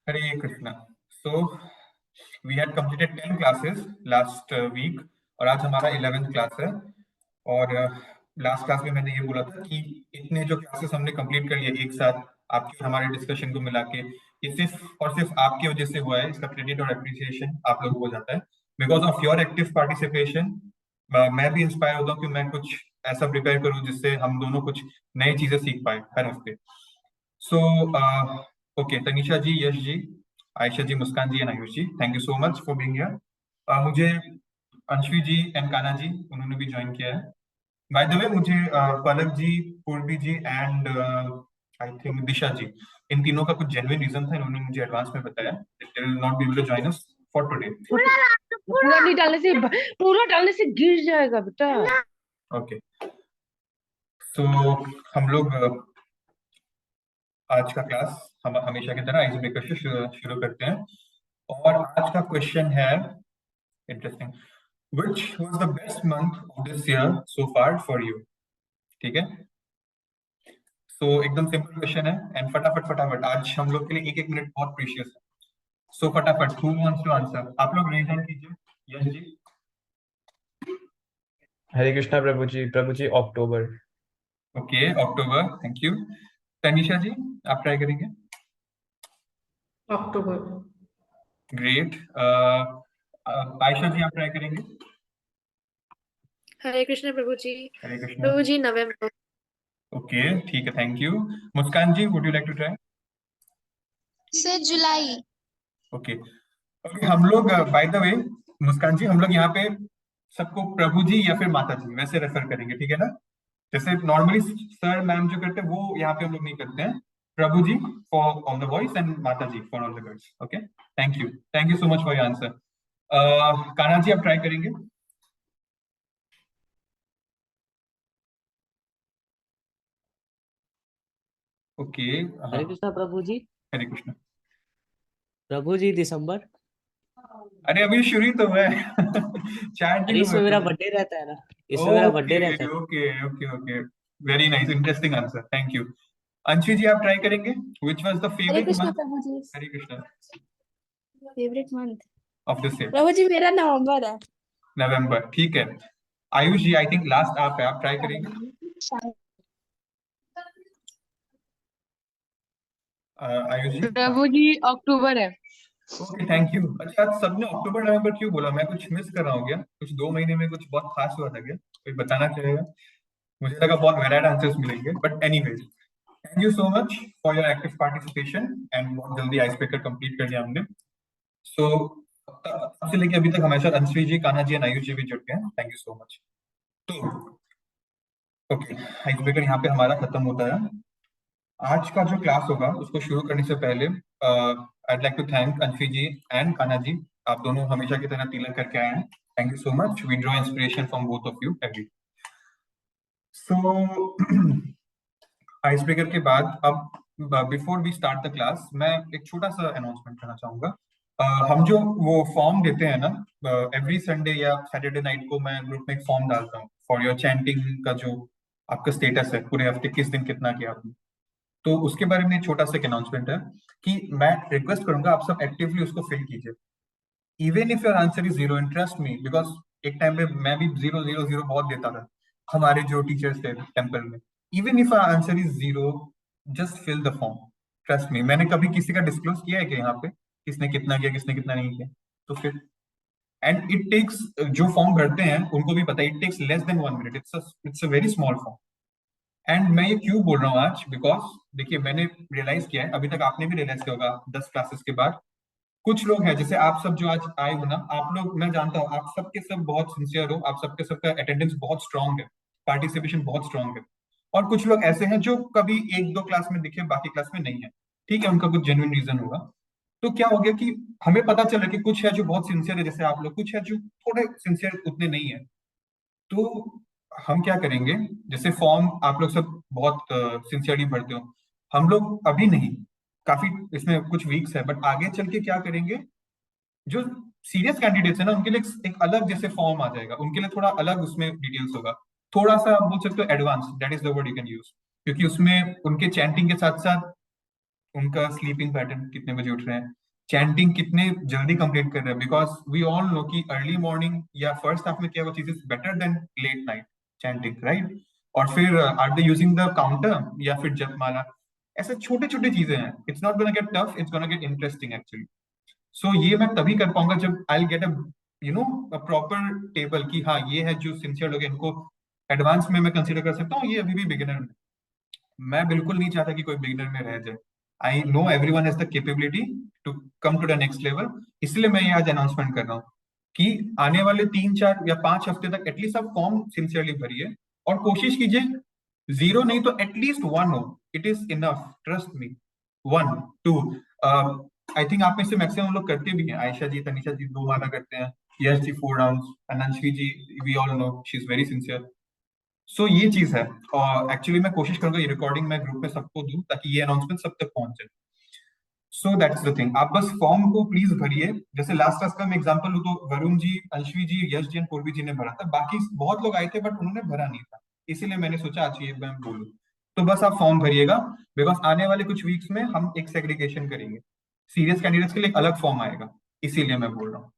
Hare Krishna. So we had completed 10 classes last week और आज हमारा 11th क्लास है। और लास्ट क्लास में मैंने ये बोला था कि इतने जो क्लासेस हमने कंप्लीट कर लिए एक साथ आपके और हमारे डिस्कशन को मिला के, ये सिर्फ और सिर्फ आपकी वजह से हुआ है। इसका क्रेडिट और अप्रिसिएशन आप लोगों को जाता है। Because of your active participation मैं भी इंस्पायर होता हूँ कि मैं कुछ ऐसा प्रिपेयर करूँ जिससे हम दोनों कुछ नई चीजें सीख पाए हर हफ्ते। So okay, Tanisha ji, Yash ji, Aisha ji, Muskan ji and Ayush ji, thank you so much for being here. मुझे अंशवी जी एंड कान्हा जी, उन्होंने भी ज्वाइन किया है। बाय द वे, मुझे पलक जी, पूर्वी जी एंड आई थिंक दिशा जी, इन तीनों का कुछ जेन्युइन रीजन था। इन्होंने मुझे एडवांस में बताया they will not be able to join us for today. पूरा नहीं डालने से गिर जाएगा बेटा। ओके, सो हम लोग आज का क्लास हम हमेशा की तरह आइस ब्रेकर से शुरू करते हैं। और आज का क्वेश्चन है interesting, which was the best month of this year so far for you? ठीक है, सो एकदम सिंपल क्वेश्चन है एंड फटाफट आज हम लोग के लिए एक एक मिनट बहुत प्रीशियस है। सो फटाफट, who wants to answer? आप लोग रेज हैंड कीजिए। यश जी। हरे कृष्णा प्रभु जी, October. Okay, October, thank you. Tanisha ji, आप ट्राई करेंगे? अक्टूबर। ग्रेट। आयशा जी, आप ट्राई करेंगे? हरे कृष्ण प्रभु जी। हरे कृष्णा। प्रभु जी, नवंबर। ओके, ठीक है, thank you. Muskan ji, would you like to try? से जुलाई। ओके, हम लोग बाय द वे, मुस्कान जी, हम लोग यहाँ पे सबको प्रभु जी या फिर माता जी वैसे रेफर करेंगे, ठीक है ना? जैसे नॉर्मली सर मैम जो करते हैं वो यहाँ पे हम लोग नहीं करते हैं। प्रभु जी for all the boys and माता जी for all the girls. Okay, thank you so much for your answer. Kanha ji, आप ट्राई करेंगे? ओके, हरे कृष्णा प्रभु जी। हरे कृष्णा प्रभु जी, दिसंबर। अरे अभी शुरू ही तो है। चार दिन इसमें मेरा बर्थडे रहता है ना, इसमें मेरा बर्थडे रहता है। Okay, very nice, interesting answer, thank you. Anshu ji, आप ट्राई करेंगे? Which was the Hare favourite Krishna month? प्रभु जी। Hare Krishna. Favourite month of this year? प्रभु जी, मेरा नवंबर है। नवंबर, ठीक है। Ayush ji, I think last आप है, आप ट्राई करेंगे? आयुष जी। प्रभु जी, अक्टूबर है। Okay, thank you. अच्छा, आज सबने अक्टूबर नवंबर क्यों बोला? मैं कुछ मिस कर रहा हूँ क्या? कुछ 2 महीने में कुछ बहुत खास हुआ था क्या? कोई बताना चाहेगा? मुझे लगा बहुत वैरायड आंसर्स मिलेंगे, but anyways, thank you so much for your active participation and बहुत जल्दी आइस ब्रेकर कंप्लीट कर लिया हमने। सो तब से लेके अभी तक हमारे साथ अंशवी जी, कान्हा जी एंड आयुष जी भी जुड़ गए हैं, थैंक यू सो मच। तो ओके, आइस ब्रेकर यहाँ पे हमारा खत्म होता है। आज का जो क्लास होगा उसको शुरू करने से पहले I'd like to thank Anshvi ji and Kanha ji, आप दोनों हमेशा की तरह तिलक करके आए हैं, thank you so much. We draw inspiration from both of you every. So ice breaker के बाद अब before we start the class, मैं एक छोटा सा अनाउंसमेंट करना चाहूंगा। हम जो वो फॉर्म देते हैं ना, एवरी संडे या सैटरडे नाइट को मैं ग्रुप में एक फॉर्म डालता हूँ फॉर योर चैंटिंग का, जो आपका स्टेटस है पूरे हफ्ते, किस दिन कितना किया आपने। तो उसके बारे में छोटा सा अनाउंसमेंट है कि मैं रिक्वेस्ट करूंगा आप सब एक्टिवली उसको फिल कीजिए, even if your answer is 0, trust me, because एक टाइम पे मैं भी 0 0 0 बहुत देता था हमारे जो टीचर्स थे टेम्पल में। Even if answer is 0, just fill the form, trust me. मैंने कभी किसी का डिस्क्लोज किया है कि यहाँ पे किसने कितना किया किसने कितना नहीं किया? तो फिर एंड इट टेक्स, जो फॉर्म भरते हैं उनको भी पता है, it takes less than 1 minute, it's a very small form. And मैं ये क्यों बोल रहा हूँ आज, बिकॉज देखिए मैंने रियलाइज किया है, अभी तक आपने भी रियलाइज किया होगा 10 क्लासेस के बाद, कुछ लोग हैं जैसे आप सब जो आज आए हो ना, आप लोग, मैं जानता हूँ आप सबके सब बहुत सिंसियर हो, आप सबके सबका अटेंडेंस बहुत स्ट्रांग है, पार्टिसिपेशन बहुत स्ट्रांग है। और कुछ लोग ऐसे हैं जो कभी 1 2 क्लास में दिखे, बाकी क्लास में नहीं है, ठीक है, उनका कुछ जेन्युइन रीजन होगा। तो क्या हो गया कि हमें पता चला कि कुछ है जो बहुत सिंसियर है जैसे आप लोग, कुछ है जो थोड़े सिंसियर उतने नहीं है। तो हम क्या करेंगे, जैसे फॉर्म आप लोग सब बहुत सिंसियरली भरते हो, हम लोग अभी नहीं, काफी इसमें कुछ वीक्स है, बट आगे चल के क्या करेंगे, जो सीरियस कैंडिडेट्स है ना उनके लिए एक अलग जैसे फॉर्म आ जाएगा, उनके लिए थोड़ा अलग उसमें डिटेल्स होगा, थोड़ा सा आप बोल सकते हो advance, that is the word you can use, क्योंकि उसमें उनके चैंटिंग के साथ साथ उनका स्लीपिंग पैटर्न, कितने बजे उठ रहे हैं, चैंटिंग कितने जल्दी कंप्लीट कर रहे हैं, बिकॉज वी ऑल नो कि अर्ली मॉर्निंग या फर्स्ट हाफ में क्या वो चीज is better than late night chanting, right? और फिर are they using the counter या फिर जपमाला, ऐसे छोटे छोटे चीजें हैं. It's not gonna get tough, it's gonna get interesting actually. So ये मैं तभी कर पाऊंगा जब I will get a proper table कि हाँ ये है जो सिंसियर लोग हैं, इनको एडवांस में मैं कंसीडर कर सकता हूँ, ये अभी भी बिगिनर में. मैं बिल्कुल नहीं चाहता कि कोई बिगिनर में रह जाए. I know everyone has the capability to come to the next level. इसलिए मैं ये आज अनाउंसमेंट कर रहा हूँ कि आने वाले 3, 4 या 5 हफ्ते तक एटलीस्ट आप फॉर्म सिंसियरली भरिए और कोशिश कीजिए 0 नहीं तो एटलीस्ट 1 हो. It is enough, trust me. 1, 2, I think आप में से मैक्सिमम लोग करते भी हैं. आयशा जी, तनिषा जी 2 माला करते हैं, Yash ji 4 rounds, Ananshvi ji we all know she is very sincere. So ये चीज है. और एक्चुअली मैं कोशिश करूंगा ये रिकॉर्डिंग मैं ग्रुप में सबको दूं ताकि ये अनाउंसमेंट सब तक पहुंचे. So that's the thing. आप बस फॉर्म को प्लीज भरिए. जैसे लास्ट क्लास का मैं एग्जांपल लूं तो वरुण जी, अंशवी जी, यश जी और पूर्वी जी ने भरा था. बाकी बहुत लोग आए थे बट उन्होंने भरा नहीं था, इसीलिए मैंने सोचा आज ये मैं बोलूं. तो बस आप फॉर्म भरिएगा, बिकॉज आने वाले कुछ वीक्स में हम एक सेग्रीगेशन करेंगे. सीरियस कैंडिडेट्स के लिए एक अलग फॉर्म आएगा, इसीलिए मैं बोल रहा हूँ,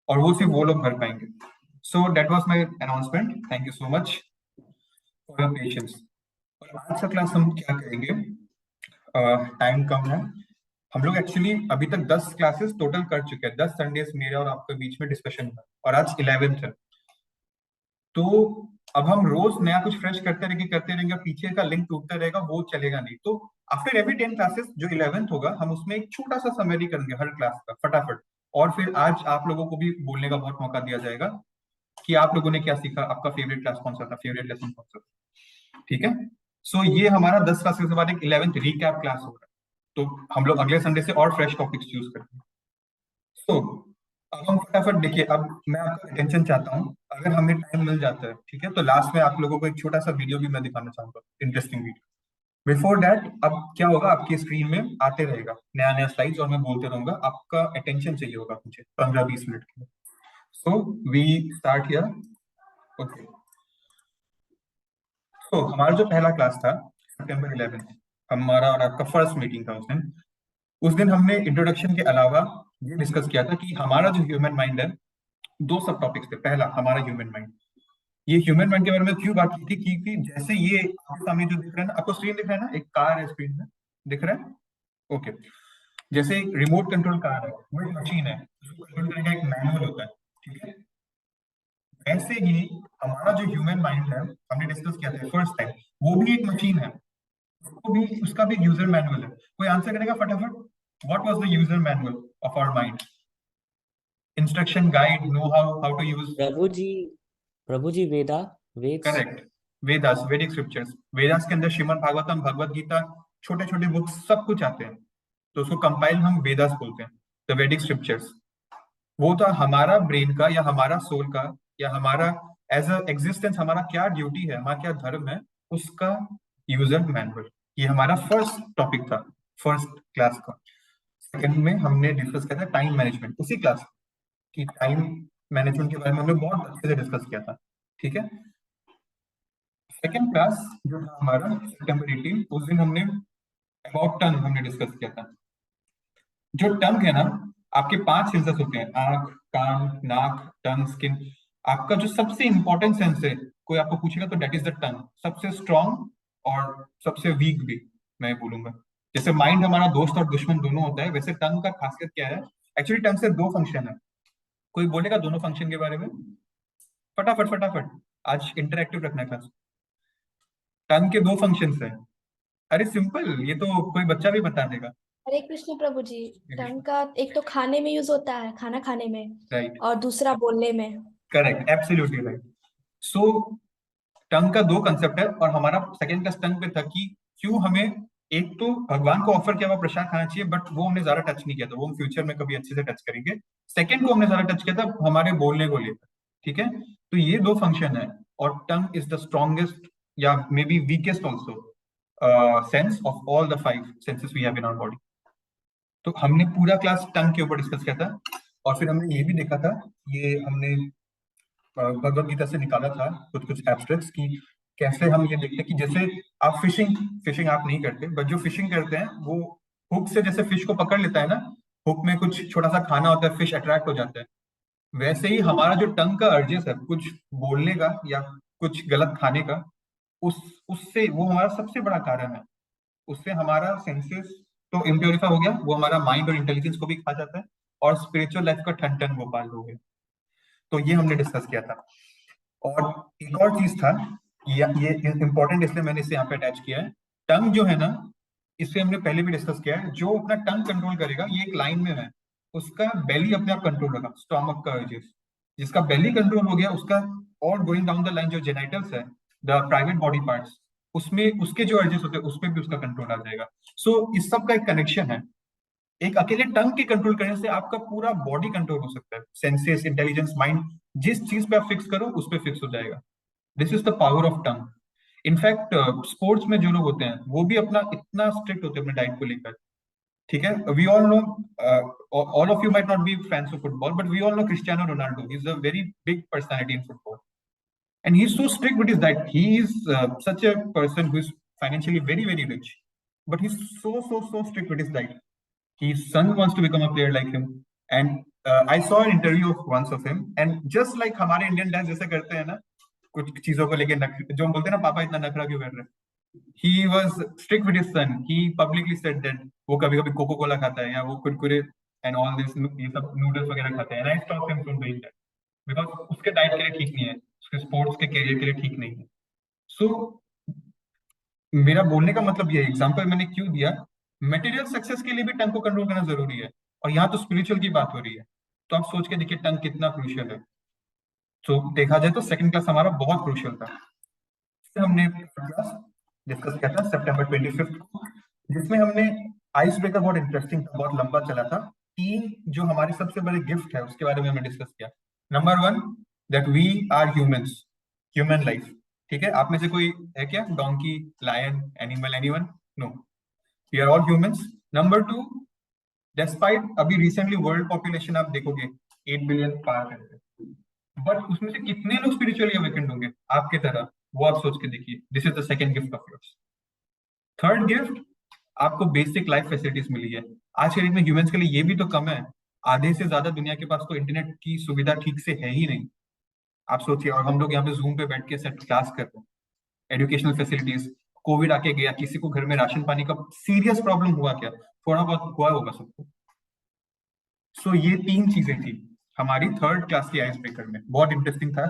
और वो सिर्फ वो लोग भर पाएंगे. सो that was my announcement. Thank you so much for your patience. और आज का क्लास हम क्या करेंगे, टाइम कम है. हम लोग एक्चुअली अभी तक 10 क्लासेस टोटल कर चुके हैं. 10 संडेज मेरे और आपके बीच में डिस्कशन हुआ और आज 11th है. तो अब हम रोज नया कुछ फ्रेश करते रहेंगे, पीछे का लिंक टूटता रहेगा, वो चलेगा नहीं. तो आफ्टर एवरी 10 क्लासेस जो 11th होगा हम उसमें एक छोटा सा समरी करेंगे हर क्लास का फटाफट. और फिर आज आप लोगों को भी बोलने का बहुत मौका दिया जाएगा कि आप लोगों ने क्या सीखा, आपका फेवरेट क्लास कौन सा था, फेवरेट लेसन कौन सा था. ठीक है. सो ये हमारा 10 क्लासेस के बाद एक 11th रिकैप क्लास होगा. तो हम लोग अगले संडे से और फ्रेश टॉपिक्स चूज करते हैं. सो अब हम फटाफट देखिए. अब मैं आपका अटेंशन चाहता हूँ, अगर हमें टाइम मिल जाता है, ठीक है, तो लास्ट में आप लोगों को एक छोटा सा वीडियो भी मैं दिखाना चाहूंगा, इंटरेस्टिंग वीडियो. बिफोर दैट अब क्या होगा, आपकी स्क्रीन में आते रहेगा नया नया स्लाइड्स और मैं बोलते रहूंगा. आपका अटेंशन चाहिए होगा मुझे 15-20 मिनट के लिए. So we start here. Okay. तो हमारा जो पहला क्लास था सितंबर 11, हमारा और आपका फर्स्ट मीटिंग था. उस दिन हमने इंट्रोडक्शन के अलावा ये डिस्कस किया था कि हमारा जो ह्यूमन माइंड है, 2 सब टॉपिक्स थे. पहला हमारा ह्यूमन माइंड. ये ह्यूमन माइंड के बारे में क्यों बात की थी कि जैसे ये आपके सामने जो दिख रहा है ना, आपको स्क्रीन दिख रहा है ना, एक कार है स्क्रीन में, दिख रहा है? ओके. जैसे एक रिमोट कंट्रोल कार है, वो एक मशीन है, उसको कंट्रोल करने का एक मैनुअल होता है. ठीक है. ऐसे ही हमारा जो ह्यूमन माइंड है, हमने डिस्कस किया था फर्स्ट टाइम, वो भी एक मशीन है. उसका भी यूजर मैनुअल है. कोई आंसर करेगा फटाफट? What was the user manual of our mind? Instruction guide, know-how, how to use. Prabhu ji Veda. Correct. Vedas, वैदिक स्क्रिप्चर्स. वेदास के अंदर श्रीमद् भागवतम, भगवत गीता, छोटे छोटे बुक्स सब कुछ आते हैं. तो उसको कंपाइल हम वेदास बोलते हैं, द वैदिक स्क्रिप्चर्स. वो था हमारा ब्रेन का या हमारा सोल का या हमारा एज अ एग्जिस्टेंस, हमारा क्या ड्यूटी है, हमारा क्या धर्म है, उसका यूजर मैनुअल. ये हमारा फर्स्ट टॉपिक था फर्स्ट क्लास का. सेकंड में हमने डिस्कस किया था टाइम मैनेजमेंट, उसी क्लास की टाइम मैनेजमेंट के बारे में हमने बहुत अच्छे से डिस्कस किया था. ठीक है. सेकंड क्लास जो था हमारा सितंबर 18, उस दिन हमने अबाउट टंग हमने डिस्कस किया था. जो टंग है ना, आपके 5 सेंसेस होते हैं, आंख, कान, नाक, टंग, स्किन. आपका जो सबसे इंपॉर्टेंट सेंस है, कोई आपको पूछेगा तो दैट इज द टंग. सबसे स्ट्रॉन्ग और सबसे वीक भी मैं बोलूंगा. जैसे माइंड हमारा दोस्त और दुश्मन दोनों होता है, वैसे टंग का खासियत क्या है? एक्चुअली टंग से 2 फंक्शन है. कोई बोलेगा दोनों फंक्शन के बारे में? फटाफट आज इंटरैक्टिव रखना क्लास. टंग के 2 फंक्शंस हैं. अरे सिंपल, ये तो कोई बच्चा भी बता देगा. हरे कृष्ण प्रभु जी. टंग का एक तो खाने में यूज होता है, खाना खाने में, राइट. और दूसरा बोलने में. Correct, absolutely right. So tongue का 2 कंसेप्ट है और हमारा सेकंड क्लास टंग पे था कि क्यों हमें, एक तो भगवान को ऑफर किया हुआ प्रसाद खाना चाहिए, बट वो हमने ज्यादा टच नहीं किया था, वो हम फ्यूचर में कभी अच्छे से टच करेंगे. सेकंड को हमने ज्यादा टच किया था हमारे बोलने को लेकर. ठीक है. तो ये 2 फंक्शन है और टंग इज द स्ट्रॉन्गेस्ट या may be weakest also sense of all the 5 senses we have in our body. तो हमने पूरा क्लास टंग के ऊपर डिस्कस किया था. और फिर हमने ये भी देखा था, ये हमने भगवत गीता से निकाला था कुछ एब्स्ट्रैक्ट्स की कैसे हम ये देखते हैं कि जैसे आप फिशिंग आप नहीं करते, बट जो फिशिंग करते हैं वो हुक से जैसे फिश को पकड़ लेता है ना, हुक में कुछ छोटा सा खाना होता है, फिश अट्रैक्ट हो जाता है, वैसे ही हमारा जो टंग का अर्जेस है कुछ बोलने का या कुछ गलत खाने का, उस उससे वो हमारा सबसे बड़ा कारण है। उससे हमारा सेंसेस तो इम्प्योरीफाई हो गया, वो हमारा माइंड और इंटेलिजेंस को भी खा जाता है, और स्पिरिचुअल लाइफ का ठन ठन गोपाल हो गया। तो ये हमने डिस्कस किया था। और एक और चीज था, ये इंपॉर्टेंट इसलिए मैंने इसे यहाँ पे अटैच किया है। टंग जो है ना, इसे हमने पहले भी डिस्कस किया है, जो अपना टंग कंट्रोल करेगा ये एक लाइन में है, उसका बेली अपने आप कंट्रोल होगा, स्टोमक का अर्जेस। जिसका बेली कंट्रोल हो गया उसका, और गोइंग डाउन द लाइन जो जेनाइटल्स है, द प्राइवेट बॉडी पार्ट्स, उसमें उसके जो अर्जेस होते हैं उसमें भी उसका कंट्रोल आ जाएगा। सो इस सब का एक कनेक्शन है। एक अकेले टंग के कंट्रोल करने से आपका पूरा बॉडी कंट्रोल हो सकता है, सेंसेस, इंटेलिजेंस, माइंड, जिस चीज पे आप फिक्स करो उस पे फिक्स हो जाएगा। This is the power of tongue. In fact sports में जो लोग होते हैं वो भी अपना इतना स्ट्रिक्ट होते हैं अपने डाइट को लेकर, ठीक है। We all know, all of you might not be fans of football, but we all know Cristiano Ronaldo is a very big personality in football, and he's so strict with his diet. He is such a person who is financially very very rich, but he's so strict with his diet. His son wants to become a player like him, and I saw an interview of once of him, and just like हमारे Indian dad जैसे करते हैं ना, कुछ चीजों को लेके जो हम बोलते हैं ना, पापा इतना नखरा क्यों कर रहे हैं, he was strict with his son. He publicly said that वो कभी कभी कोको कोला खाता है या वो कुरकुरे and all this, ये सब नूडल्स वगैरह खाते हैं, and I stopped him from doing that because उसके डाइट के लिए ठीक नहीं है, उसके स्पोर्ट्स के करियर के लिए ठीक नहीं है। सो मेरा बोलने का मतलब ये एग्जांपल मैंने क्यों दिया, मटेरियल सक्सेस के लिए भी टंग को कंट्रोल करना जरूरी है, और यहाँ तो स्पिरिचुअल की बात हो रही है, तो आप सोच के देखिए टंग कितना क्रूशियल है। तो देखा जाए तो सेकंड क्लास हमारा बहुत क्रूशियल था। फिर हमने क्लास डिस्कस किया था September 25 को, जिसमें हमने आइस ब्रेकर, बहुत इंटरेस्टिंग था, बहुत लंबा चला था। 3 जो हमारे सबसे बड़े गिफ्ट है उसके बारे में हमने डिस्कस किया। Number 1, that we are humans, human life, ठीक है। आप में से कोई है क्या donkey, lion, animal, anyone? No, we are all humans. Number 2, despite अभी रिसेंटली वर्ल्ड पॉपुलेशन आप देखोगे 8 बिलियन पार कर गए, बट उसमें से कितने लोग स्पिरिचुअली अवेकेंड होंगे आपके तरह, वो आप सोच के देखिए। This is the second gift of yours. Third gift, आपको बेसिक लाइफ फैसिलिटीज मिली है। आज के डेट में ह्यूमंस के लिए ये भी तो कम है, आधे से ज्यादा दुनिया के पास तो इंटरनेट की सुविधा ठीक से है ही नहीं, आप सोचिए। और हम लोग यहाँ पे जूम पे बैठ के सेट क्लास कर रहे हैं। एजुकेशनल फैसिलिटीज, कोविड आके गया, किसी को घर में राशन पानी का सीरियस प्रॉब्लम हुआ क्या? थोड़ा बहुत हुआ होगा सबको। सो ये 3 चीजें थी हमारी थर्ड क्लास की आइस ब्रेकर में, बहुत इंटरेस्टिंग था।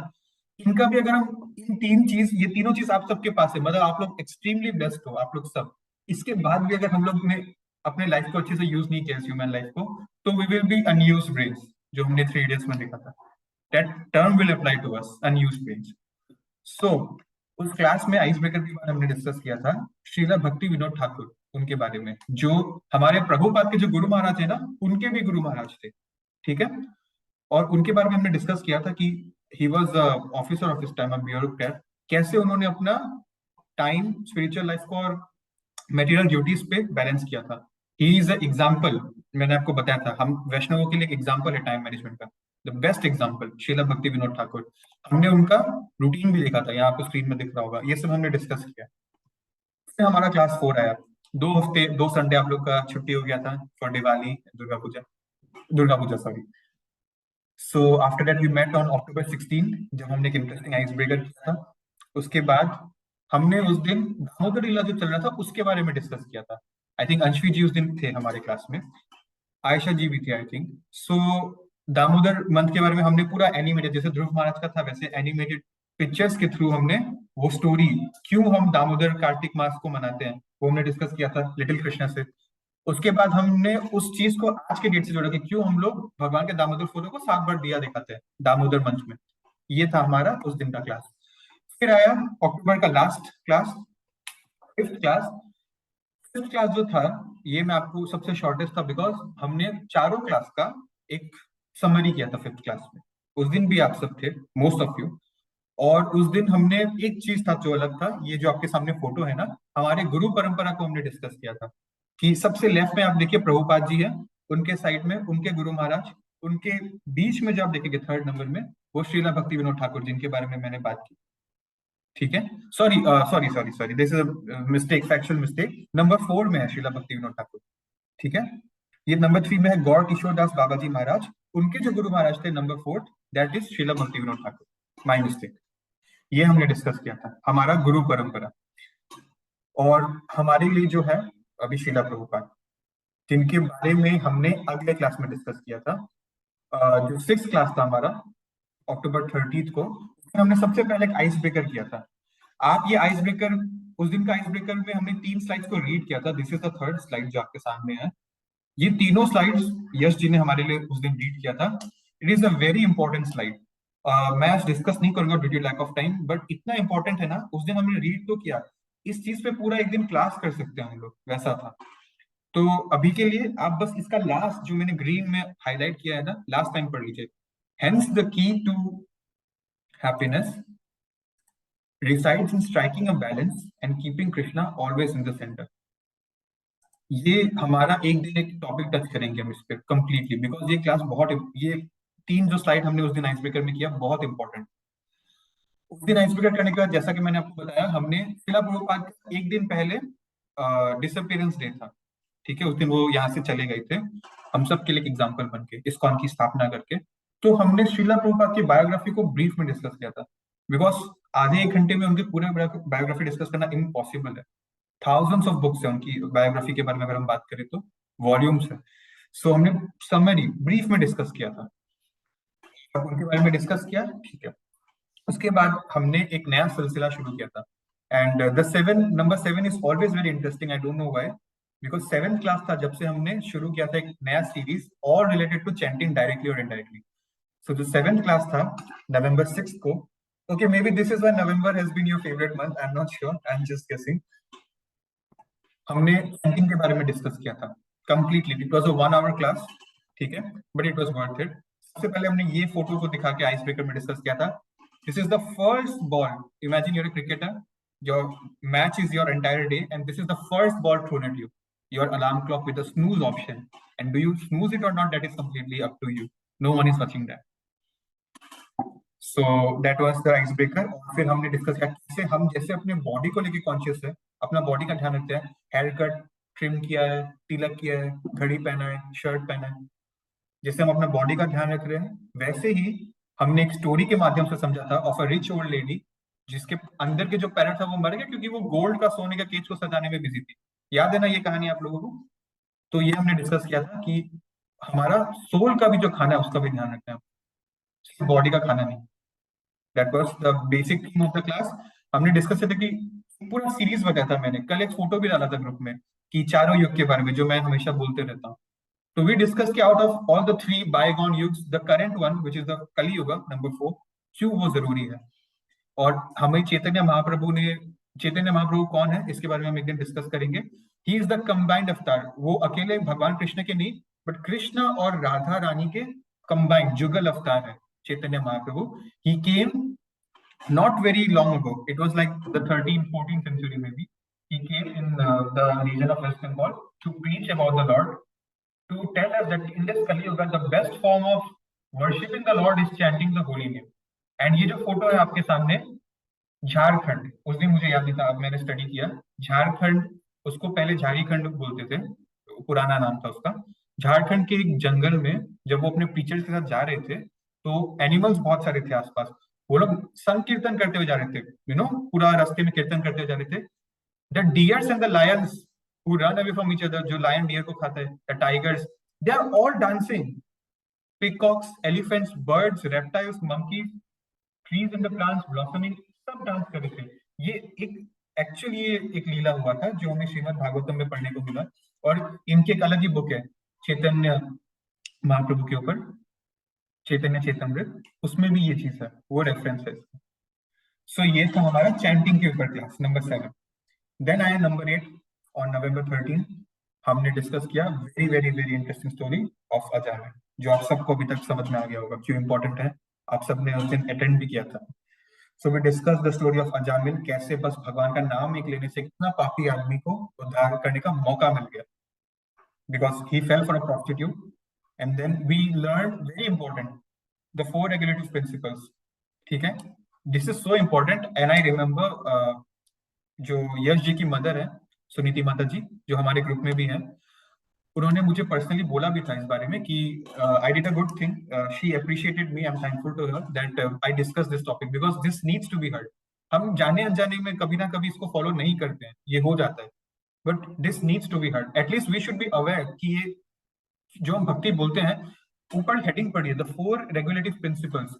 इनका भी अगर हम ये तीनों चीज आप सबके पास है, मतलब आप लोग एक्सट्रीमली ब्लेस्ड हो, आप लोग सब। इसके बाद भी अगर हम लोग ने अपने लाइफ को अच्छे से यूज नहीं किया, ह्यूमन लाइफ को, तो we will be unused brains, जो हमने 3 इडियट्स में देखा था। That term will apply to us, unused brains. So उस क्लास में आइस ब्रेकर के बारे में हमने डिस्कस किया था श्रीला भक्ति विनोद ठाकुर, उनके बारे में, जो हमारे प्रभुपाद के जो गुरु महाराज है ना, उनके भी गुरु महाराज थे, ठीक है। और उनके बारे में हमने डिस्कस किया था कि he was officer of his time, a bureaucrat, कैसे उन्होंने अपना टाइम, स्पिरिचुअल लाइफ को और मटेरियल ड्यूटीज पे बैलेंस किया था। ही इज अ एग्जांपल, मैंने आपको बताया था, हम वैष्णवों के लिए एक एग्जांपल है टाइम मैनेजमेंट का, द बेस्ट एग्जांपल श्रीला भक्ति विनोद ठाकुर। हमने उनका रूटीन भी देखा था, यहाँ आपको स्क्रीन में दिख रहा होगा, ये सब हमने डिस्कस किया। फिर हमारा क्लास 4 आया, 2 संडे आप लोग का छुट्टी हो गया था for Diwali, Durga Puja sorry. So after that we met on October 16, जब हमने एक इंटरेस्टिंग आइस ब्रेकर किया था। उसके बाद हमने उस दिन दामोदर लीला जो चल रहा था उसके बारे में डिस्कस किया था। आई थिंक अंशवी जी उस दिन थे हमारे क्लास में, आयशा जी भी थी I think. So Damodar month के बारे में हमने पूरा एनिमेटेड, जैसे ध्रुव महाराज का था वैसे एनिमेटेड पिक्चर्स के थ्रू हमने वो स्टोरी, क्यों हम दामोदर कार्तिक मास को मनाते हैं, वो हमने डिस्कस किया था लिटिल कृष्णा से। उसके बाद हमने उस चीज को आज के डेट से जोड़ा कि क्यों हम लोग भगवान के दामोदर फोटो को 7 बार दिया दिखाते हैं दामोदर मंच में। ये था हमारा उस दिन का क्लास। फिर आया अक्टूबर का last class, fifth class. Fifth class जो था, ये मैं आपको सबसे शॉर्टेस्ट था, बिकॉज हमने चारों क्लास का एक समरी किया था फिफ्थ क्लास में। उस दिन भी आप सब थे, मोस्ट ऑफ यू। और उस दिन हमने एक चीज था जो अलग था, ये जो आपके सामने फोटो है ना, हमारे गुरु परंपरा को हमने डिस्कस किया था। कि सबसे लेफ्ट में आप देखिए प्रभुपाद जी है, उनके साइड में उनके गुरु महाराज, उनके बीच में जो आप देखेंगे 3rd नंबर में, वो श्रीला भक्ति विनोद ठाकुर, जिनके बारे में मैंने बात की, ठीक है। Sorry, this is mistake, factual mistake. Number 4 में है श्रीला भक्ति विनोद ठाकुर, ठीक है। ये नंबर 3 में है गौर किशोर दास बाबा जी महाराज। उनके जो गुरु महाराज थे नंबर 4, दैट इज श्रीला भक्ति विनोद ठाकुर। My mistake. ये हमने डिस्कस किया था, हमारा गुरु परंपरा। और हमारे लिए जो है अभी श्रीला प्रभुपाद, जिनके बारे में हमने अगले क्लास में डिस्कस किया था। जो 6th क्लास था हमारा, अक्टूबर 30 को, हमने सबसे पहले एक आइस ब्रेकर किया था। आप ये आइस ब्रेकर, उस दिन का आइस ब्रेकर में हमने 3 स्लाइड्स को रीड किया था। This is the 3rd slide जो आपके सामने है। ये तीनों स्लाइड्स यश जी ने हमारे लिए उस दिन रीड किया था। It is a very important slide. मैं आज डिस्कस नहीं करूंगा due to lack of time, but इतना इंपॉर्टेंट है ना, उस दिन हमने रीड तो किया, इस चीज पे पूरा एक दिन क्लास कर सकते हैं हम लोग, वैसा था। तो अभी के लिए आप बस इसका लास्ट जो मैंने ग्रीन में हाईलाइट किया है ना, लास्ट टाइम पढ़ लीजिए। Hence the key to happiness resides in striking a balance and keeping Krishna always in the center. ये हमारा एक दिन एक टॉपिक टच करेंगे हम इस पे कंप्लीटली, बिकॉज ये क्लास बहुत, ये 3 जो स्लाइड हमने उस दिन आइस ब्रेकर में किया, बहुत इंपॉर्टेंट। उस दिन आइस ब्रेकर करने के बाद, जैसा कि मैंने आपको बताया, हमने श्रीला प्रभुपाद एक दिन पहले डिसअपीयरेंस डे था, ठीक है। उस दिन वो यहाँ से चले गए थे, हम सब के लिए एग्जाम्पल बन के, इस्कॉन की स्थापना करके। तो हमने श्रीला प्रभुपाद की बायोग्राफी को ब्रीफ में डिस्कस किया था, बिकॉज आधे 1 घंटे में उनकी पूरी बायोग्राफी डिस्कस करना इम्पॉसिबल है। थाउजेंड्स ऑफ बुक्स है उनकी बायोग्राफी के बारे में, अगर हम बात करें तो वॉल्यूम्स है। सो हमने समरी ब्रीफ में डिस्कस किया था, उनके बारे में डिस्कस किया, ठीक है। उसके बाद हमने एक नया सिलसिला शुरू किया था, and number 7 is always very interesting. I don't know why, because 7th class था जब से हमने शुरू किया था एक नया series, all related to chanting directly और इनडायरेक्टली। सो जो 7th क्लास था नवंबर 6 को, okay, maybe this is why November has been your favorite month, I'm not sure, I'm just guessing. हमने चैंटिंग के बारे में डिस्कस किया था completely. It was a 1 hour class, ठीक है, but it was worth it. सबसे पहले हमने ये फोटो को दिखा के आइस ब्रेकर में डिस्कस किया था। This is the first ball, imagine you're a cricketer, your match is your entire day, and this is the first ball thrown at you, your alarm clock with the snooze option, and do you snooze it और not, that is completely up to you, no one is watching that. So that was the ice breaker. और फिर हमने discuss किया कैसे हम जैसे अपने body को लेके कॉन्शियस है, अपना बॉडी का ध्यान रखते हैं, हेयर कट ट्रिम किया है, तिलक किया है, घड़ी पहना है, शर्ट पहना है, जैसे हम अपना बॉडी का ध्यान रख रहे हैं, वैसे ही हमने एक स्टोरी के माध्यम से समझा था of a rich old lady, जिसके अंदर के जो पैरट था वो मर गया क्योंकि वो गोल्ड का, सोने का केज को सजाने में बिजी थी। याद है ना ये कहानी आप लोगों को? तो ये हमने डिस्कस किया था कि हमारा सोल का भी जो खाना है उसका भी ध्यान रखना है, बॉडी का खाना नहीं। That was the basic theme of the class. हमने डिस्कस किया था कि पूरा सीरीज बताया था मैंने, कल एक फोटो भी डाला था ग्रुप में कि चारों युग के बारे में, जो मैं हमेशा बोलते रहता हूँ। तो वी डिस्कस कि out of all the 3 bygone yugas, the current one which is the कली युग नंबर 4, क्यों वो जरूरी है। और हमें चैतन्य महाप्रभु कौन है, इसके बारे में हम एक दिन डिस्कस करेंगे। ही इज द कंबाइंड अवतार, वो अकेले भगवान कृष्ण के नहीं, बट कृष्ण और राधा रानी के कंबाइंड जुगल अवतार है चैतन्य महाप्रभु। ही केम not very long ago, it was like the 13th 14th century maybe. He came in the region of West Bengal to preach about the Lord, to tell us that in this Kali Yuga the best form of worshipping the Lord is chanting the holy name. And ये जो photo है आपके सामने, झारखंड, उस दिन मुझे याद नहीं था, अब मैंने स्टडी किया, झारखंड, उसको पहले झारखंड बोलते थे, पुराना नाम था उसका। झारखंड के एक जंगल में जब वो अपने टीचर्स के साथ जा रहे थे, तो एनिमल्स बहुत सारे थे आसपास, वो लोग संकीर्तन करते हुए जा रहे थे, यू नो, पूरा रास्ते में कीर्तन करते हुए जा रहे थे। The deers and the lions who run away from each other, जो लायन डियर को खाता है, the tigers, they are all dancing, peacocks, elephants, birds, reptiles, monkeys, trees and the plants blossoming, सब डांस कर रहे थे। ये एक एक्चुअली ये एक लीला हुआ था जो हमें श्रीमद् भागवतम में पढ़ने को मिला, और इनकी एक अलग ही बुक है चैतन्य महाप्रभु के ऊपर, चैतन्य चेतमृत, उसमें भी ये चीज है, वो रेफरेंस है इसका। सो ये था हमारा चैंटिंग के ऊपर क्लास नंबर 7। देन आया नंबर 8 ऑन नवंबर 13, हमने डिस्कस किया very very very interesting story of Ajamil, जो आप सबको अभी तक समझ में आ गया होगा क्यों इंपॉर्टेंट है, आप सबने उस दिन अटेंड भी किया था। So we discuss the story of Ajamil, कैसे बस भगवान का नाम एक लेने से कितना पापी आदमी को उद्धार करने का मौका मिल गया, because he fail for a prostitute. And then we learned very important the 4 regulative principles, ठीक है। This is so important and I remember जो यश जी की मदर है सुनीति माता जी, जो हमारे ग्रुप में भी है, उन्होंने मुझे पर्सनली बोला भी था इस बारे में कि I did a good thing, she appreciated me, I am thankful to her that I discuss this topic because this needs to be heard. हम जाने अनजाने में कभी ना कभी इसको फॉलो नहीं करते हैं, ये हो जाता है, but this needs to be heard. At least we should be aware कि ये जो हम भक्ति बोलते हैं, ऊपर हेडिंग पढ़िए, द 4 रेगुलेटिव प्रिंसिपल्स।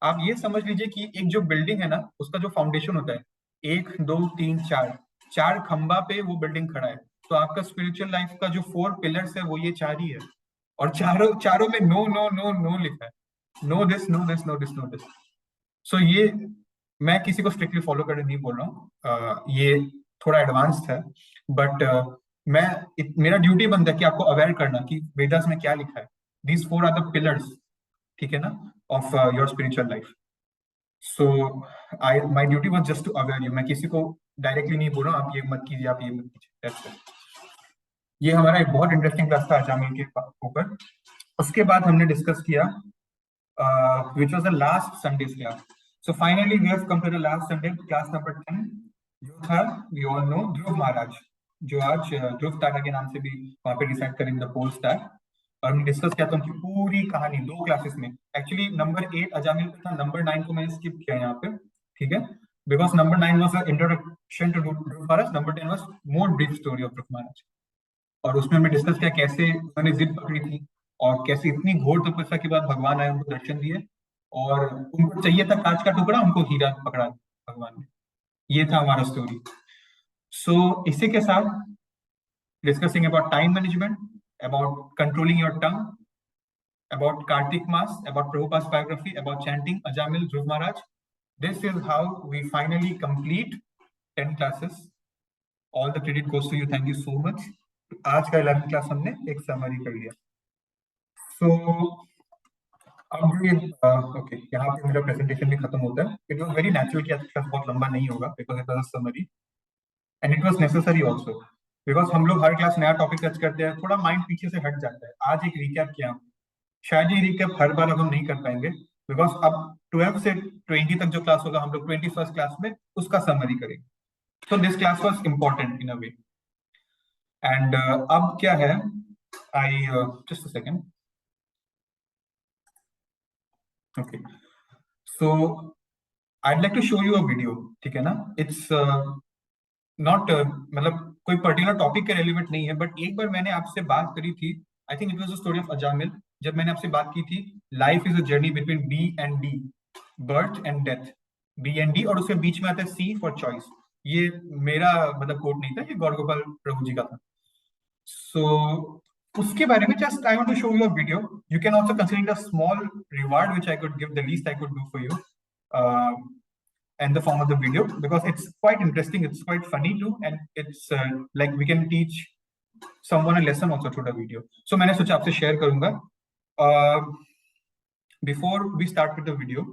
आप ये समझ लीजिए कि एक जो बिल्डिंग है ना, उसका जो फाउंडेशन होता है, 1 2 3 4 खंबा पे वो बिल्डिंग खड़ा है। तो आपका स्पिरिचुअल लाइफ का जो 4 पिलर्स है वो ये 4 ही है, और चारों चारों में नो नो नो नो लिखा है, no this no this no this no this. So ये मैं किसी को स्ट्रिक्टली फॉलो करने नहीं बोल रहा हूँ, ये थोड़ा एडवांस है, बट मेरा ड्यूटी बनता है कि आपको अवेयर करना कि वेदास में क्या लिखा है। दीज 4 आर द पिलर्स, ठीक है ना, of your spiritual life. So my duty was just to aware you. मैं किसी को डायरेक्टली नहीं बोल रहा हूँ आप ये मत कीजिए, आप ये मत कीजिए, that's it। ये हमारा एक बहुत इंटरेस्टिंग क्लास था अजामिल के ऊपर। उसके बाद हमने डिस्कस किया which was the last Sunday's class. So finally we have come to the last Sunday, class number 10, जो था we all know ध्रुव महाराज, जो आज ध्रुव तारा के नाम से भी वहाँ पे डिसाइड करेंगे, द पोल स्टार। और हमने डिस्कस किया था उनकी पूरी कहानी 2 क्लासेस में। एक्चुअली नंबर 8 अजामिल पे था, नंबर 9 को मैंने स्किप किया यहाँ पे, ठीक है, because number 9 was the introduction to Dhruv Maharaj, number 10 was more brief story of Dhruv Maharaj. और उसमें हमने डिस्कस किया कैसे उन्होंने जिद पकड़ी थी और कैसे इतनी घोर तपस्या के बाद भगवान आए, उनको दर्शन दिए, और उनको चाहिए था कांच का टुकड़ा, उनको हीरा पकड़ा भगवान ने। ये था हमारा स्टोरी। सो इसी के साथ discussing about time management, about controlling your tongue, about Kartik मास, about Prabhupada biography, about chanting Ajamil Dhruv Maharaj. This is how we finally complete 10 classes. All the credit goes to you, thank you so much. आज का 11th class हमने एक summary कर लिया। सो अब ये okay, यहाँ पे मेरा प्रेजेंटेशन भी खत्म होता है। इट वाज वेरी नेचुरल कि आज क्लास बहुत लंबा नहीं होगा because it was a summary, and it was necessary also because हम लोग हर क्लास नया टॉपिक टच करते हैं, थोड़ा माइंड पीछे से हट जाता है। आज एक रिकैप किया, शायद ये रिकैप हर बार अब हम नहीं कर पाएंगे बिकॉज अब 12 से 20 तक जो क्लास होगा, हम लोग 21st क्लास में उसका समरी करेंगे। तो this class was important in a way. And अब क्या है, I just a second, okay, so I'd like to show you a video, ठीक है ना। It's not मतलब कोई पर्टिकुलर टॉपिक के रेलिवेंट नहीं है, बट एक बार मैंने आपसे बात करी थी, I think it was the story of Ajamil, जब मैंने आपसे बात की थी life is a journey between B and D, birth and death, B and D, और उसके बीच में आता है सी फॉर चॉइस। ये मेरा मतलब कोट नहीं था, ये गौर गोपाल प्रभु जी का था। सो उसके बारे में just I want to show you a video. You can also consider a small reward which I could give, the least I could do for you and the form of the video, because it's quite interesting, it's quite funny too, and it's like we can teach someone a lesson also through the video. So मैंने सोचा आपसे share करूंगा। Before we start with the video,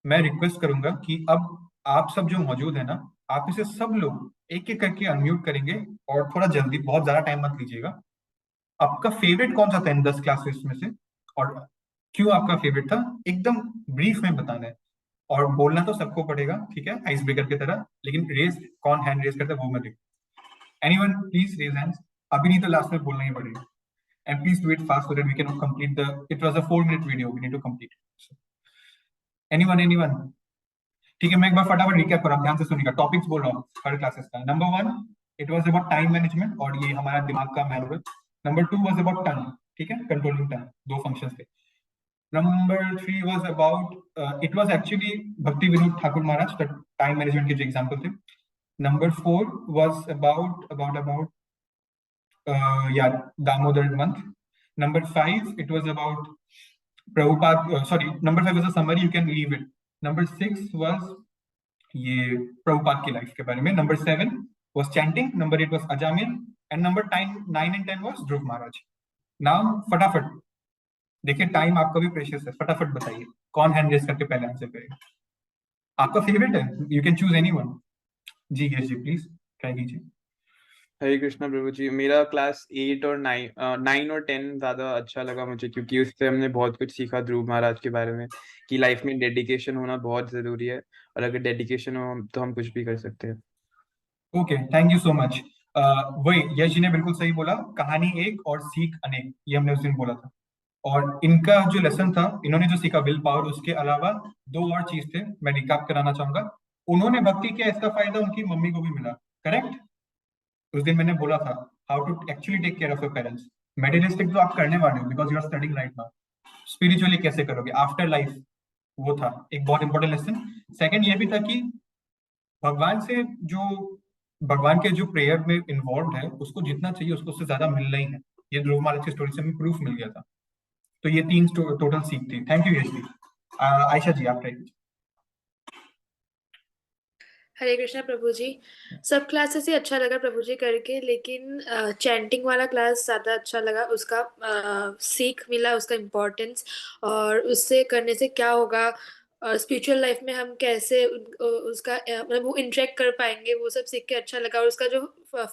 मैं request करूंगा कि अब आप सब जो मौजूद है ना, आप इसे सब लोग एक एक करके अनम्यूट करेंगे, और थोड़ा जल्दी, बहुत ज्यादा टाइम मत लीजिएगा। आपका फेवरेट कौन सा था इन 10 क्लासेस में से, और क्यों आपका फेवरेट था, एकदम ब्रीफ में बताना है। और बोलना तो सबको पड़ेगा, ठीक है, आइस ब्रेकर की तरह, लेकिन रेस कौन हैंड रेस करता है वो मैं देखूं। एनीवन प्लीज रेज हैंड्स, अभी नहीं तो लास्ट में बोलना ही पड़ेगा। And please do it fast so that we can complete the, it was a 4-minute video, we need to complete. Anyone, ठीक है, मैं एक बार फटाफट रिकैप कर रहा हूं, ध्यान से सुनिएगा, टॉपिक्स बोल रहा हूं हर क्लासेस का। Number 1 it was about time management, और ये हमारा दिमाग का मैनुअल। नंबर 2 वाज अबाउट टंग, ठीक है, कंट्रोलिंग टंग, 2 फंक्शंस थे। Number 3 was about, it was actually Bhakti Vinod Thakur Maharaj, the time management के जो example थे. Number 4 was about yeah, Damodar month. Number 5 it was about Prabhupada, sorry, number 5 was a summary, you can leave it. Number 6 was ये Prabhupada की life के बारे में. Number 7 was chanting. Number 8 was Ajamil, and number 9 and 10 was Dhruv Maharaj. Now फटाफट देखिए, time आपका भी precious है, फटाफट बताइए कौन हैंड रेस करके पहले आंसर करेगा। आपका फेवरेट है, यू कैन चूज एनीवन। जी यस जी, प्लीज ट्राई कीजिए। हरे कृष्णा प्रभु जी, मेरा क्लास 8 और 9 और 10 ज़्यादा अच्छा लगा मुझे, क्योंकि उससे हमने बहुत कुछ सीखा ध्रुव महाराज के बारे में, कि लाइफ में डेडिकेशन होना बहुत ज़रूरी है, और अगर डेडिकेशन हो तो हम कुछ भी कर सकते हैं। Okay, thank you so much. वही यश जी ने बिल्कुल सही बोला, कहानी एक और सीख अनेक, ये हमने उस दिन बोला था। और इनका जो लेसन था, इन्होंने जो सीखा विल पावर, उसके अलावा दो और चीज थे, मैं रिकैप कराना चाहूंगा। उन्होंने भक्ति किया, इसका फायदा उनकी मम्मी को भी मिला। करेक्ट, उस दिन मैंने बोला था how to actually take care of your parents. Materialistic तो आप करने वाले हो because you are studying right now, spiritually कैसे करोगे आफ्टर लाइफ, वो था एक बहुत इंपॉर्टेंट लेसन। सेकंड ये भी था कि भगवान से जो भगवान के जो प्रेयर में इन्वॉल्व है, उसको जितना चाहिए उसको उससे ज्यादा मिलना ही है। ये ध्रुव महाराज की स्टोरी से हमें प्रूफ मिल गया था। तो ये तीन टोटल सीख थी। थैंक यू यश जी। आयशा जी आप ट्राई कीजिए। हरे कृष्णा प्रभु जी। सब क्लासेस ही अच्छा लगा प्रभु जी करके, लेकिन चैंटिंग वाला क्लास ज़्यादा अच्छा लगा। उसका सीख मिला, उसका इम्पोर्टेंस, और उससे करने से क्या होगा, स्पिरिचुअल लाइफ में हम कैसे उसका मतलब वो इंटरेक्ट कर पाएंगे, वो सब सीख के अच्छा लगा। और उसका जो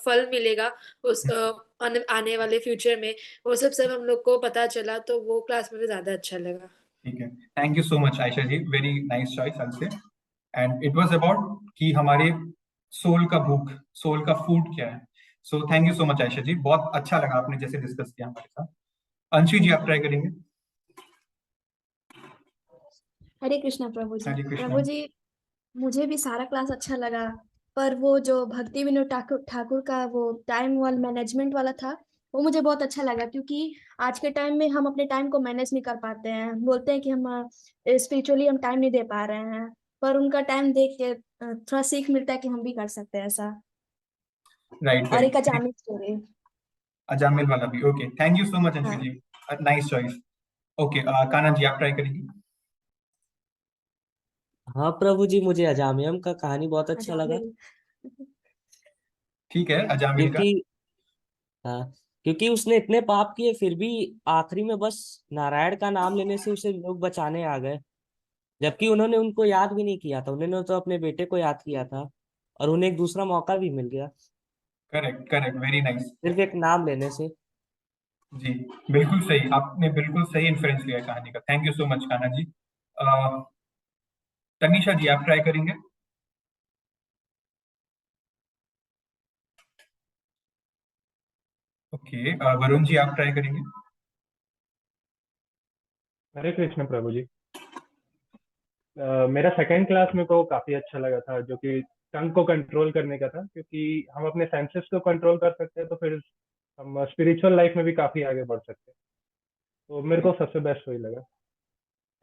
फल मिलेगा उस आने वाले फ्यूचर में, वो सब हम लोग को पता चला, तो वो क्लास मुझे ज़्यादा अच्छा लगा। ठीक है, thank you so much Ayesha ji, very nice choice I say. And it was about कि हमारे सोल का भूख, सोल का फूड क्या है। So thank you so much Ayesha ji, बहुत अच्छा लगा आपने जैसे डिस्कस किया हमारे साथ। अंशी जी आप ट्राई करेंगे। हरे कृष्णा प्रभु जी। हरे कृष्णा। प्रभु जी, मुझे भी सारा क्लास अच्छा लगा, पर वो जो भक्ति विनोद ठाकुर ठाकुर का वो टाइम वाला मैनेजमेंट वाला था, वो मुझे बहुत अच्छा लगा। क्योंकि आज के टाइम में हम अपने टाइम को मैनेज नहीं कर पाते हैं, बोलते हैं कि हम स्पिरिचुअली हम टाइम नहीं दे पा रहे हैं, पर उनका टाइम देख के थोड़ा सीख मिलता है कि हम भी कर सकते हैं ऐसा। राइट और एक राइट, अजामिल स्टोरी। अजामिल वाला भी। Okay, thank you so much अंशी हाँ। जी, nice choice. Okay, Kanha ji आप ट्राई करेंगे। हाँ प्रभु जी, मुझे अजामियम का कहानी बहुत अच्छा लगा, अजामिल। ठीक है, अजामिल का। क्योंकि हाँ, क्योंकि उसने इतने पाप किए फिर भी आखिरी में बस नारायण का नाम लेने से उसे लोग बचाने आ गए। जबकि उन्होंने उनको याद भी नहीं किया था, उन्होंने तो अपने बेटे को याद किया था, और उन्हें एक दूसरा मौका भी मिल गया करेक्ट करेक्ट, वेरी नाइस। सिर्फ एक नाम लेने से। जी, बिल्कुल सही, आपने बिल्कुल सही इन्फ्लुएंस लिया है कहानी का। Thank you so much Kanha ji. Tanisha ji आप ट्राई करेंगे। ओके, वरुण जी आप ट्राई करेंगे। हरे कृष्ण प्रभु जी। मेरा सेकंड क्लास में को काफी अच्छा लगा था, जो कि टंग को कंट्रोल करने का था। क्योंकि हम अपने सेंसेस को कंट्रोल कर सकते हैं तो फिर हम स्पिरिचुअल लाइफ में भी काफी आगे बढ़ सकते हैं। तो मेरे को सबसे बेस्ट वही लगा।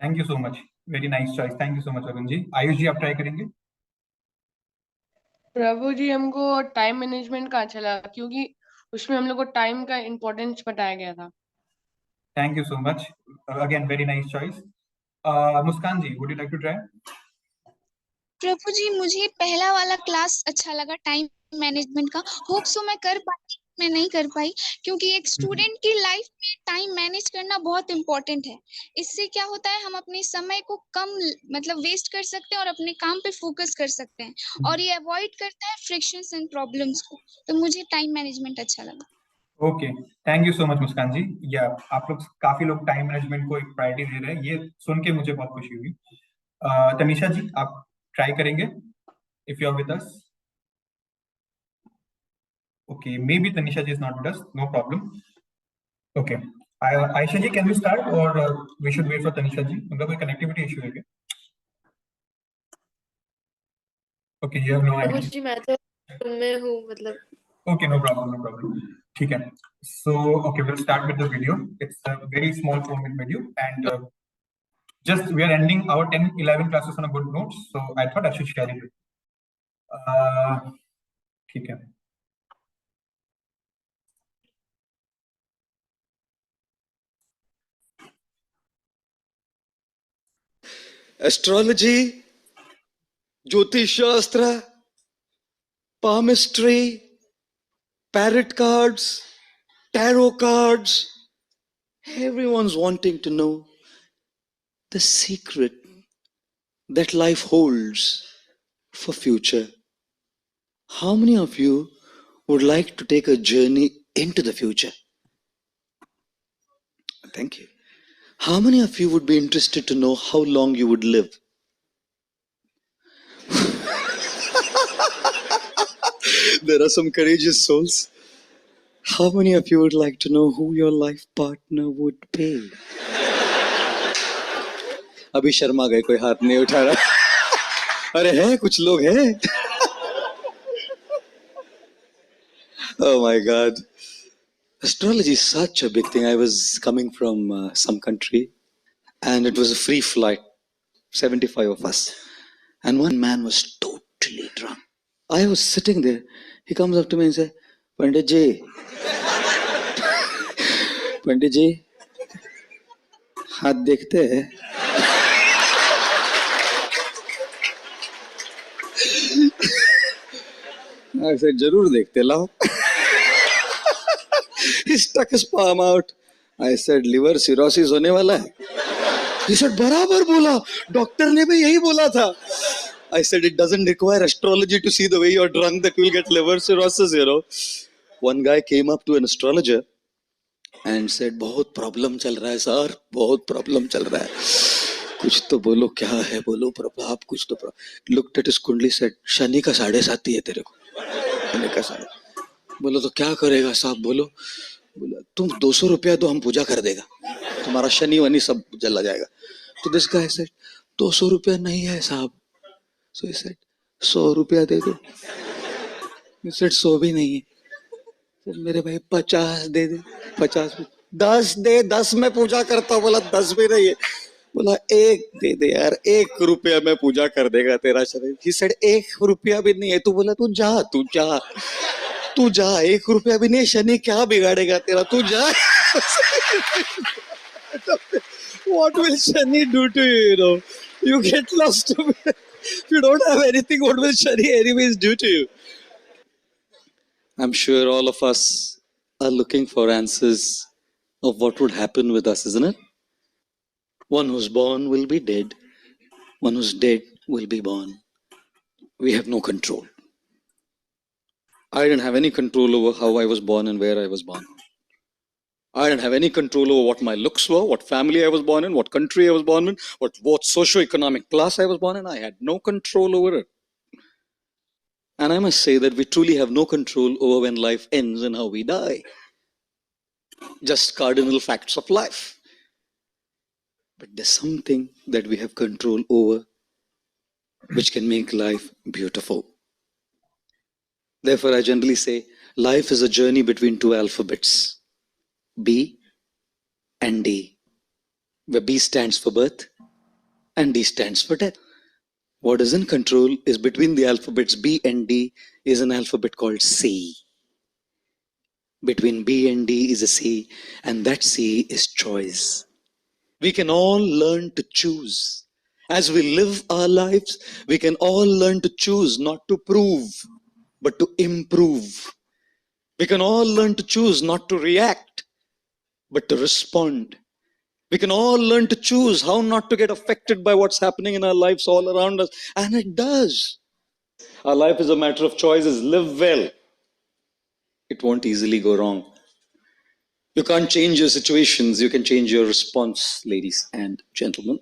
Thank you so much, very nice choice. Thank you so much Varun ji. Ayush ji आप ट्राई करेंगे। प्रभु जी, हमको टाइम मैनेजमेंट का अच्छा लगा, क्योंकि उसमें हम लोग को टाइम का इम्पोर्टेंस बताया गया था। Thank you so much, again very nice choice. Muskan ji would you like to try. Prabhu ji, मुझे पहला वाला क्लास अच्छा लगा टाइम मैनेजमेंट का। होप सो मैं कर पाई, मैं नहीं कर पाई, क्योंकि एक स्टूडेंट की लाइफ में टाइम मैनेज करना बहुत इम्पोर्टेंट है। इससे क्या होता है, हम अपने समय को कम मतलब वेस्ट कर सकते हैं और अपने काम पे फोकस कर सकते हैं, और ये अवॉइड करता है फ्रिक्शंस एंड प्रॉब्लम्स को। तो मुझे टाइम मैनेजमेंट अच्छा लगा। Okay, thank you so much Muskan ji. या आप लोग काफी लोग टाइम मैनेजमेंट को एक प्रायोरिटी दे रहे हैं, ये सुन के मुझे बहुत खुशी हुई। तनीषा जी आप ट्राई करेंगे if you are with us. Okay, maybe Tanisha ji is not with us, no problem. Okay, Ayesha ji can we start और we should wait for Tanisha ji, उनका कोई कनेक्टिविटी इशू है क्या? Okay, you have no Prabhu ID. जी, मैं तो रूम में हूँ, मतलब Okay, no problem, no problem. ठीक है. So, okay, we'll start with the video. It's a very small 4-minute video, and just we are ending our 10, 11 classes on a good note. So I thought I should share it with you. ठीक है. Astrology, Jyotish Shastra, palmistry, tarot cards, tarot cards. Everyone's wanting to know the secret that life holds for future. How many of you would like to take a journey into the future? Thank you. How many of you would be interested to know how long you would live? There are some courageous souls. How many of you would like to know who your life partner would be? अभी शर्मा गए, कोई हाथ नहीं उठा रहा. अरे हैं कुछ लोग हैं. Oh my God. Astrology is such a big thing. I was coming from some country and it was a free flight, 75 of us. And one man was totally drunk. I was sitting there. He comes up to me and says, Pandit ji, Pandit ji, हाथ देखते हैं? I said, जरूर देखते, लाओ. He stuck his palm out. I said, liver cirrhosis होने वाला है. He said, बराबर बोला, डॉक्टर ने भी यही बोला था. I said, it doesn't require astrology to see the way you're drunk that you'll get liver cirrhosis, you know. One guy came up to an astrologer and said, बहुत problem चल रहा है सर, बहुत प्रॉब्लम चल रहा है. कुछ तो बोलो, क्या है बोलो, आप कुछ तो. Looked at his कुंडली, said, शनि का 7.5 है तेरे को. शनि का 7.5. बोलो तो क्या करेगा साहब, बोलो. बोला तुम 200 रुपया दो, हम पूजा कर देगा, तुम्हारा शनि वनी सब जला जाएगा. तो दिस गाय सेड 200 रुपया नहीं है साहब. सो ही सेड 100 रुपया दे दो. ही सेड 100 भी नहीं है. तो मेरे भाई 50 दे दे. 50 10 दे, 10 में पूजा करता हूँ. बोला 10 भी नहीं है. बोला 1 दे दे यार, 1 रुपया में पूजा कर देगा तेरा शनि. ही सेड 1 रुपया भी नहीं है. तू बोला तू जा, तू जा, तू जा, 1 रुपया भी नहीं, शनि क्या बिगाड़ेगा तेरा, तू जा. What will Shani do to you, you know? You get lost. If you don't have anything, what will Shani anyways do to you? I'm sure all of us are looking for answers of what would happen with us, isn't it? One who's born will be dead. One who's dead will be born. We have no control. I didn't have any control over how I was born and where I was born. I didn't have any control over what my looks were, what family I was born in, what country I was born in, what socio-economic class I was born in. I had no control over it. And I must say that we truly have no control over when life ends and how we die. Just cardinal facts of life. But there's something that we have control over which can make life beautiful. Therefore, I generally say life is a journey between 2 alphabets, B and D, where B stands for birth and D stands for death. What is in control is between the alphabets B and D is an alphabet called C. Between B and D is a C, and that C is choice. We can all learn to choose. As we live our lives, we can all learn to choose, not to prove, but to improve. We can all learn to choose not to react, but to respond. We can all learn to choose how not to get affected by what's happening in our lives all around us. And it does. Our life is a matter of choices. Live well. It won't easily go wrong. You can't change your situations. You can change your response, ladies and gentlemen.